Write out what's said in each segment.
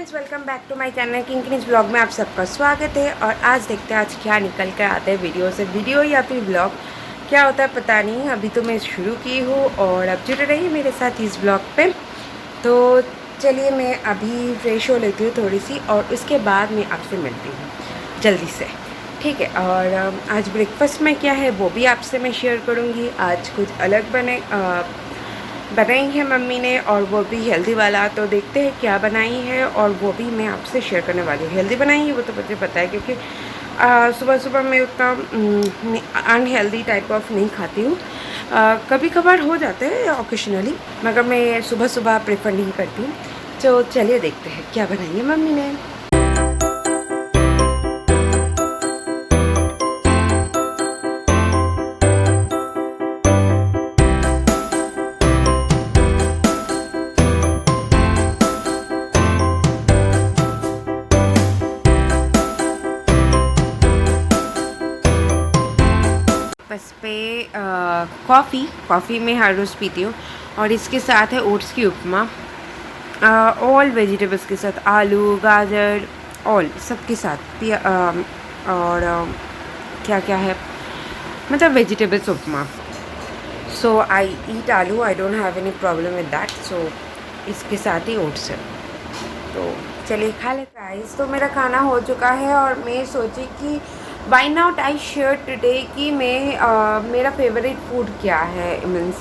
Friends, welcome back to my channel Kinkini's blog में आप सबका स्वागत है। और आज देखते हैं आज क्या निकल कर आता है वीडियो से। वीडियो या फिर ब्लॉग क्या होता है पता नहीं। अभी तो मैं शुरू की हूँ और अब जुड़े रहिए मेरे साथ इस ब्लॉग पे। तो चलिए मैं अभी फ्रेश हो लेती हूँ थोड़ी सी और उसके बाद मैं आपसे मिलती हूँ जल्दी से, ठीक है। और आज ब्रेकफास्ट में क्या है वो भी आपसे मैं शेयर करूँगी। आज कुछ अलग बनाई है मम्मी ने और वो भी हेल्दी वाला। तो देखते हैं क्या बनाई है और वो भी मैं आपसे शेयर करने वाली हूँ। हेल्दी बनाई है वो तो मुझे पता है क्योंकि सुबह सुबह मैं उतना अनहेल्दी टाइप ऑफ नहीं खाती हूँ। कभी कभार हो जाते हैं ओकेशनली, मगर मैं सुबह सुबह प्रेफर नहीं करती हूँ। तो चलिए देखते हैं क्या बनाई है मम्मी ने। बस पे कॉफ़ी में हर रोज़ पीती हूँ और इसके साथ है ओट्स की उपमा। ऑल वेजिटेबल्स के साथ, आलू गाजर ऑल सबके साथ और क्या क्या है मतलब vegetables upma. So I eat aloo, I don't have any problem with that. So इसके साथ ही ओट्स है। तो चलिए खा लेते हैं। गाइस तो मेरा खाना हो चुका है और मैं सोची कि why not I share today कि मेरा फेवरेट फूड क्या है means.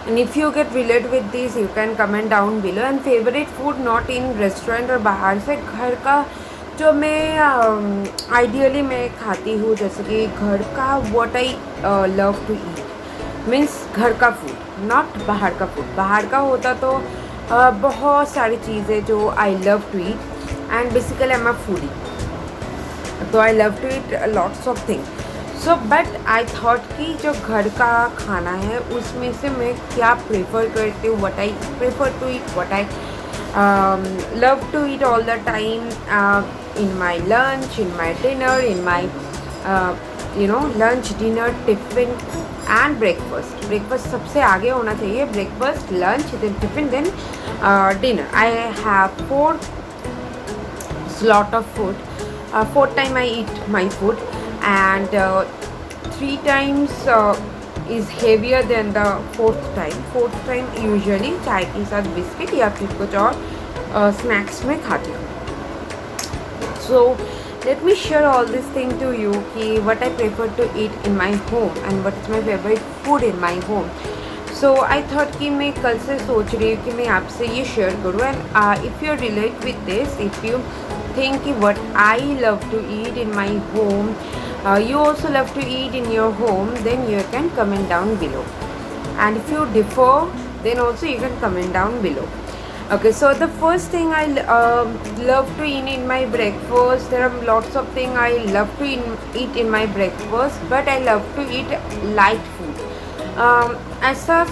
And if you get relate with this you can comment down below. And favourite food not in restaurant और बाहर से, घर का जो मैं आइडियली मैं खाती हूँ, जैसे कि घर का what I love to eat means घर का फूड, नॉट बाहर का फूड। बाहर का होता तो बहुत सारी चीज़ें जो I love to eat and basically I am a foodie, तो I love to eat lots of things. So but I thought कि जो घर का खाना है उसमें से मैं क्या प्रेफर करती हूँ, what I prefer to eat, what I love to eat all the time in my lunch, in my dinner, in my lunch dinner tiffin and breakfast. Breakfast सबसे आगे होना चाहिए, breakfast lunch then tiffin then dinner. I have 4 slot of food. 4 time I eat my food and 3 times is heavier than the 4th time. 4th time usually चाय के साथ biscuit या फिर कुछ और स्नैक्स में खाती हूँ। So let me share all this thing to you कि what I prefer to eat in my home and what is my favorite food in my home. So I thought कि मैं कल से सोच रही हूँ कि मैं आपसे ये शेयर करूँ। And if you relate with this, if you think what I love to eat in my home, you also love to eat in your home, then you can comment down below. And if you differ, then also you can comment down below. Okay, so the first thing I love to eat in my breakfast, there are lots of things I love to eat in my breakfast, but I love to eat light food. ऐसा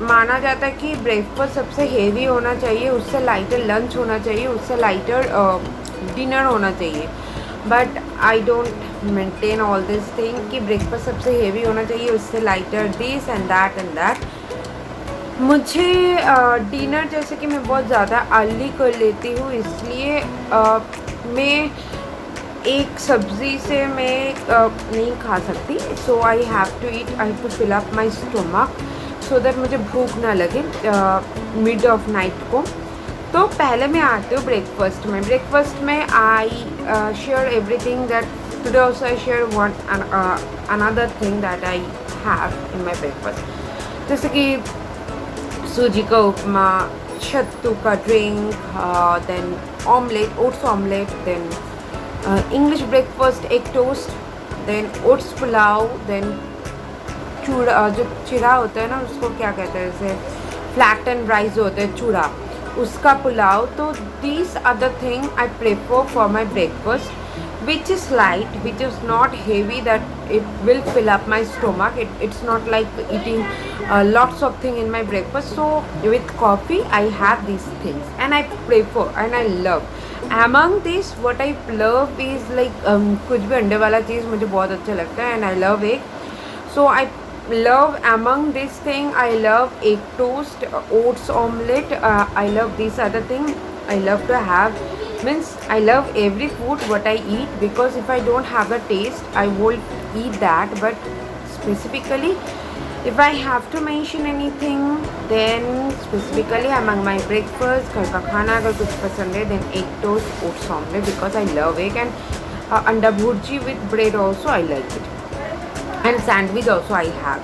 माना जाता है कि breakfast सबसे heavy होना चाहिए, उससे lighter lunch होना चाहिए, उससे लाइटर डिनर होना चाहिए। But I don't maintain all this thing कि ब्रेकफास्ट सबसे हेवी होना चाहिए, उससे लाइटर दिस एंड दैट। मुझे डिनर जैसे कि मैं बहुत ज़्यादा अर्ली कर लेती हूँ, इसलिए मैं एक सब्ज़ी से मैं नहीं खा सकती। So I have to eat, I have to fill up my stomach so that मुझे भूख ना लगे मिड ऑफ नाइट को। तो पहले मैं आती हूँ ब्रेकफास्ट में। ब्रेकफास्ट में I share everything that today also I share one another thing that I have in my breakfast, जैसे कि सूजी का उपमा, सत्तू का drink, then omelette, oats omelette, then English breakfast egg toast, then oats pulao, then चूड़ा, जो चिड़ा होता है ना उसको क्या कहते हैं, जैसे फ्लैट एंड राइस होते हैं चूड़ा, उसका पुलाव। तो this other thing I prefer for my breakfast which is light, which is not heavy that it will fill up my stomach. It's not like eating lots of thing in my breakfast. So with coffee I have these things and I prefer and I love. Among this what I love is like कुछ भी अंडे वाला चीज़ मुझे बहुत अच्छा लगता है and I love egg. So I love among this thing I love egg toast, oats omelette, I love this other thing I love to have Means I love every food what I eat, because if I don't have the taste I won't eat that. But specifically if I have to mention anything, then specifically among my breakfast घर का खाना अगर कुछ पसंद है, then egg toast oats omelette, because I love egg, and anda bhurji with bread also I like it, and sandwich also I have.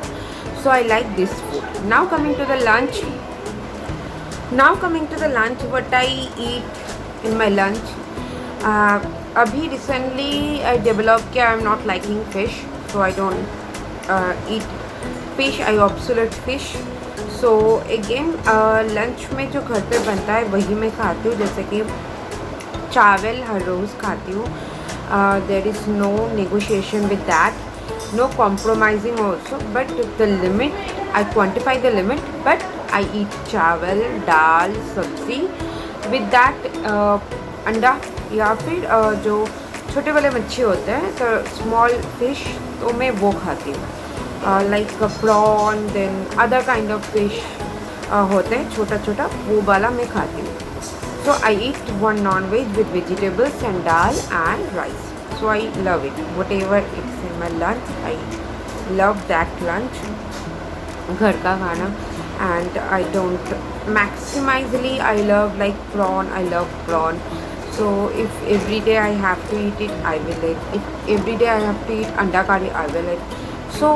So I like this food. Now coming to the lunch. What I eat in my lunch. Abhi recently I developed कि I'm not liking fish, so I don't eat fish. I obsolete fish. So again lunch में जो घर पे बनता है वही मैं खाती हूँ. जैसे कि चावल हर रोज़ खाती हूँ. There is no negotiation with that, no compromising also, but the limit, I quantify the limit, but I eat चावल दाल सब्ज़ी with that अंडा, या फिर जो छोटे वाले मच्छी होते हैं तो स्मॉल फिश, तो मैं वो खाती हूँ. Like prawn, then other kind of fish होते हैं छोटा छोटा, वो वाला मैं खाती हूँ. So I eat one non-veg with vegetables and dal and rice. So I love it. Whatever it's in my lunch, I love that lunch. घर का खाना. And I don't maximally I love like prawn. I love prawn. So if every day I have to eat it, I will eat. If every day I have to eat अंडा करी, I will eat. So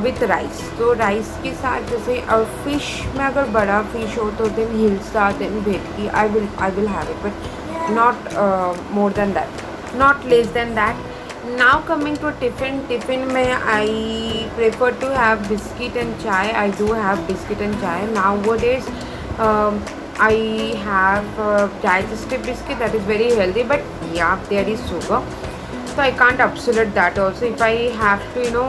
with rice. तो rice के साथ जैसे fish में अगर बड़ा fish हो तो then हिल्सा, then भेटकी, I will have it, but not more than that, not less than that. Now coming to tiffin में I prefer to have biscuit and chai. I do have biscuit and chai nowadays. I have digestive biscuit that is very healthy, but yeah, there is sugar, so I can't absolute that also. If I have to,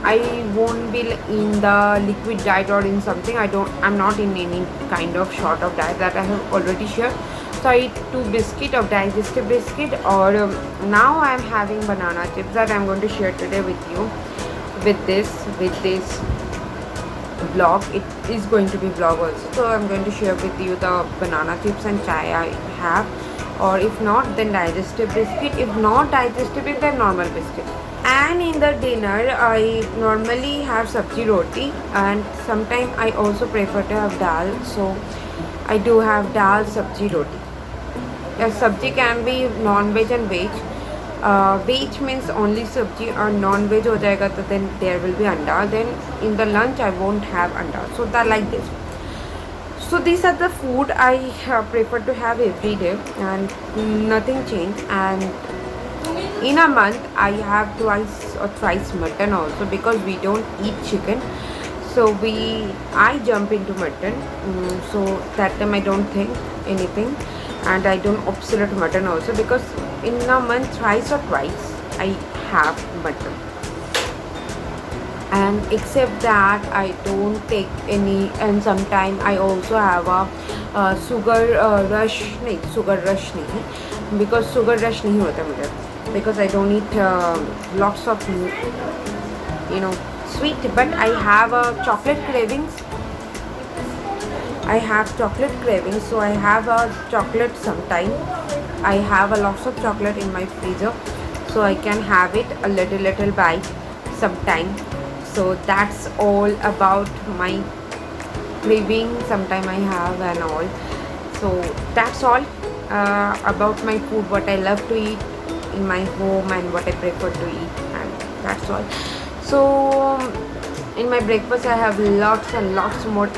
I won't be in the liquid diet or in something. I'm not in any kind of short of diet, that I have already shared. So I eat 2 biscuit of digestive biscuit, or now I'm having banana chips that I'm going to share today with you. With this vlog, it is going to be vlog also, so I'm going to share with you the banana chips and chai I have. Or if not, then digestive biscuit. If not digestive biscuit, then normal biscuit. And in the dinner, I normally have sabji roti, and sometimes I also prefer to have dal. So I do have dal sabji roti. Sabji can be non-veg and veg. Veg means only sabji, or non-veg हो जाएगा तो then there will be anda. Then in the lunch I won't have anda. So that like this. So these are the food I prefer to have every day, and nothing change. And in a month I have twice or thrice mutton also, because we don't eat chicken. So I jump into mutton. So that time I don't think anything, and I don't obsolete mutton also, because in a month thrice or twice I have mutton. And except that I don't take any. And sometime I also have a sugar rush नहीं, because sugar rush नहीं होता मुझे, because I don't eat lots of sweet, but I have chocolate cravings. So I have a chocolate sometime. I have a lots of chocolate in my freezer, so I can have it a little bite sometime. So that's all about my craving sometime I have and all. So that's all about my food, what I love to eat in my home and what I prefer to eat, and that's all. So in my breakfast I have lots and lots more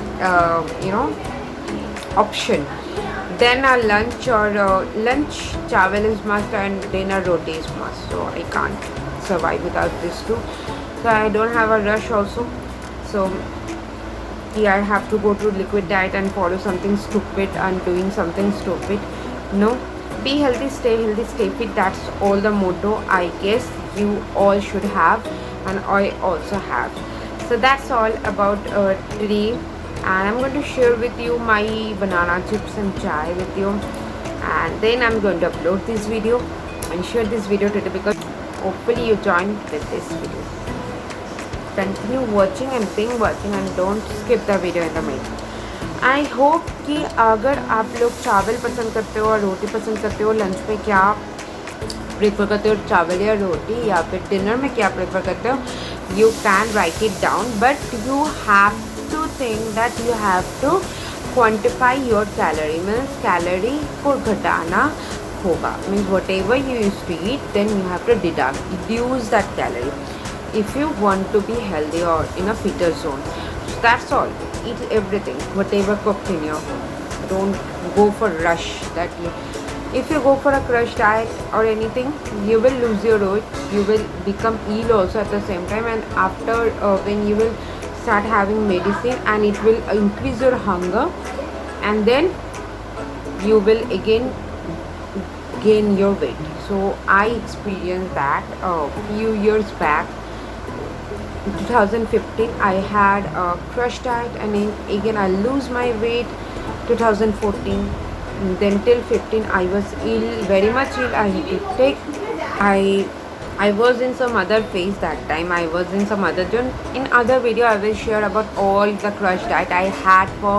option. Then a lunch chawal is must, and dinner roti is must. So I can't survive without this too. So I don't have a rush also. So yeah, I have to go to liquid diet and follow something stupid and doing something stupid. No, be healthy, stay fit. That's all the motto I guess you all should have, and I also have. So that's all about today, and I'm going to share with you my banana chips and chai with you, and then I'm going to upload this video and share this video today, because hopefully you join with this video. Continue watching and being watching, and don't skip the video in the middle. I hope कि अगर आप लोग चावल पसंद करते हो और रोटी पसंद करते हो, लंच में क्या प्रेफर करते हो, चावल या रोटी, या फिर डिनर में क्या प्रेफर करते हो, you can write it down, but you have to think that you have to quantify your calorie, means calorie को घटाना होगा, means whatever you use to eat then you have to deduce that calorie if you want to be healthy or in a fitter zone. So that's all. Eat everything, whatever cooked in your home. Don't go for rush. That you, if you go for a crush diet or anything, you will lose your weight. You will become ill also at the same time. And after when you will start having medicine, and it will increase your hunger, and then you will again gain your weight. So I experienced that a few years back. In 2015 I had a crush diet, and again I lose my weight 2014. Then till 15 I was ill, very much ill. I had to take, I was in some other phase that time. I was in some other journey. In other video I will share about all the crush diet I had for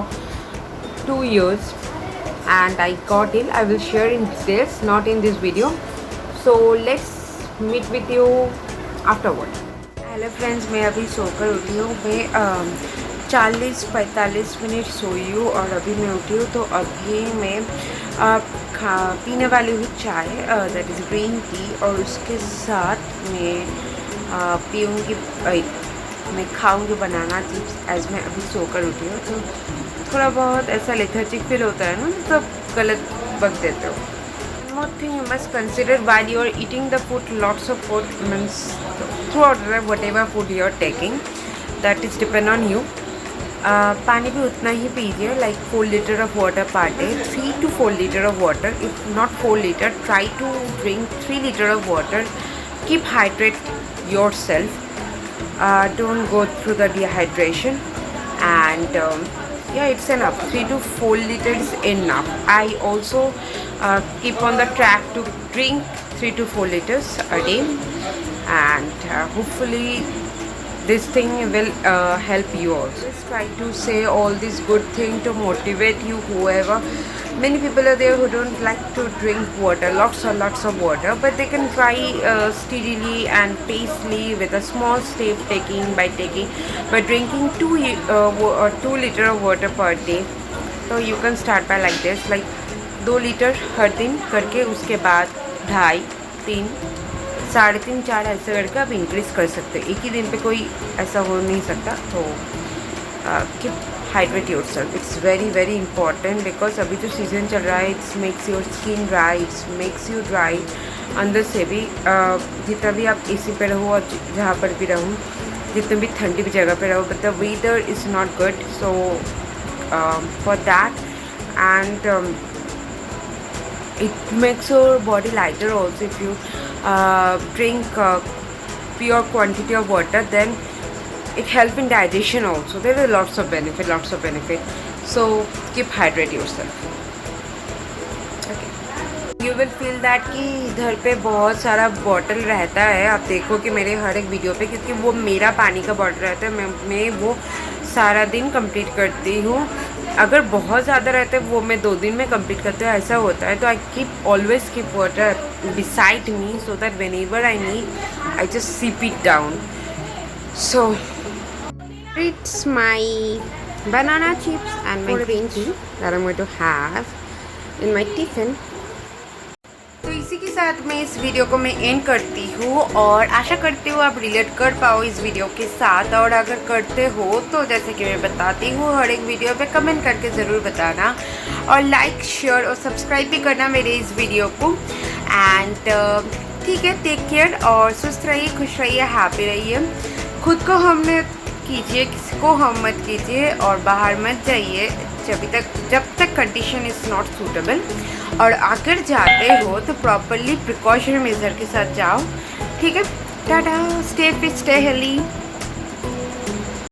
2 years, and I got ill. I will share in details, not in this video. So let's meet with you afterward. Hello friends, मैं अभी सोकर उठी हूँ। मैं 40-45 minute सोई हूँ और अभी मैं उठी हूँ। तो अभी मैं पीने वाली हूँ चाय, दैट इज़ ग्रीन टी, और उसके साथ मैं पीऊँगी, मैं खाऊँगी बनाना चिप्स। एज मैं अभी सोकर उठी हूँ तो थोड़ा बहुत ऐसा लेथर्जिक फील होता है ना, तो गलत बक देते हो। One more thing you must consider while you are eating the food, lots of food, means throughout whatever food you are taking, that is depend on you. पानी भी उतना ही पीजिए, like 4 liter of water per day, 3 to 4 liter of water. If not 4 liter, try to drink 3 liter of water. Keep hydrate yourself. Don't go through the dehydration, and yeah, it's enough. 3 to 4 liters is enough. I also keep on the track to drink 3 to 4 liters a day, and hopefully this thing will help you also. Just try to say all these good things to motivate you. Whoever, many people are there who don't like to drink water, lots and lots of water, but they can try steadily and pacefully with a small step, by drinking 2 liter of water per day. So you can start by like this, like 2 litre हर दिन करके, उसके बाद 2.5, 3, 3.5, 4 ऐसे करके आप increase कर सकते हैं। एक ही दिन पे कोई ऐसा हो नहीं सकता। तो keep hydrate yourself, it's very very important, because अभी जो सीज़न चल रहा है, it's makes your skin dry, it's makes you dry अंदर से भी। जितना भी आप एसी पे रहो और जहाँ पर भी रहो, जितने भी ठंडी भी जगह पे रहो, but the weather is not good, so for that, and it makes your body lighter also. If you drink pure quantity of water, then it helps in digestion also. There are lots of benefit. So keep hydrate yourself. Okay. You will feel that कि इधर पे बहुत सारा bottle रहता है। आप देखो कि मेरे हर एक वीडियो पे, क्योंकि वो मेरा पानी का बॉटल रहता है, मैं वो सारा दिन कंप्लीट करती हूँ। अगर बहुत ज़्यादा रहते हैं वो मैं 2 दिन में कंप्लीट करती हूँ, ऐसा होता है। तो I always keep water beside me, so that whenever I need I just sip it down. So it's my banana chips and my green tea that I'm going to have in my tiffin. तो इसी के साथ मैं इस video को मैं and करती हूँ, और आशा करती हूँ आप रिलेट कर पाओ इस वीडियो के साथ। और अगर करते हो तो जैसे कि मैं बताती हूँ हर एक वीडियो पे कमेंट करके ज़रूर बताना, और लाइक शेयर और सब्सक्राइब भी करना मेरे इस वीडियो को। एंड ठीक है, टेक केयर और सुस्त रहिए, खुश रहिए, हैप्पी रहिए। खुद को हमने कीजिए, किसी को हम मत कीजिए, और बाहर मत जाइए जब तक कंडीशन इज़ नॉट सूटेबल। और अगर जाते हो तो प्रॉपरली प्रिकॉशन मेजर के साथ जाओ, ठीक है। Tata, stay fit, stay healthy.